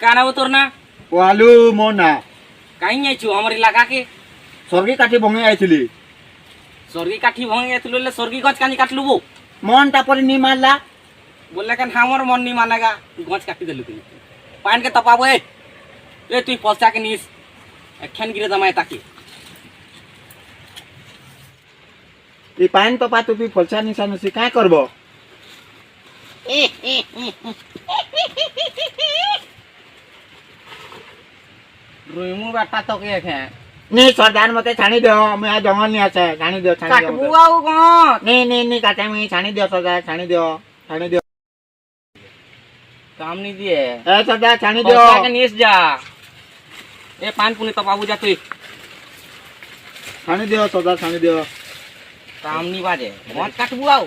কানা তোর না ওয়ালু মো না কাই আইছু আমার এলাকা কে সরগি কাটি ভঙে আইছিলি সরগি কাঠি ভঙে গেছিল সরগি গছ কানি কাটলুবো মন তারপরে নি মারলা বললে কেন আমার মন নি মানেগা গছ কাটি দিলু তুই পান কে তপাবো এ তুই পয়সাকে নিস একখান গিরে জামায় তাকে এই পাইন তপা তুই ফলসা নিশা নিছি কাই করব রুইমু বাটা তোকে এখে নি সর্দার মতে ছানি দিও আমি আ জঙ্গল নি আছে ছানি দিও কাটবু আও কোন নি কাটে আমি ছানি দিও সর্দার ছানি দিও কাম নি দিয়ে এ সর্দার ছানি দিও পয়সাকে নিস যা এ পান পুনি তপাবু যা তুই ছানি দিও সর্দার ছানি দিও কাম নি বাজে গছ কাটবু আও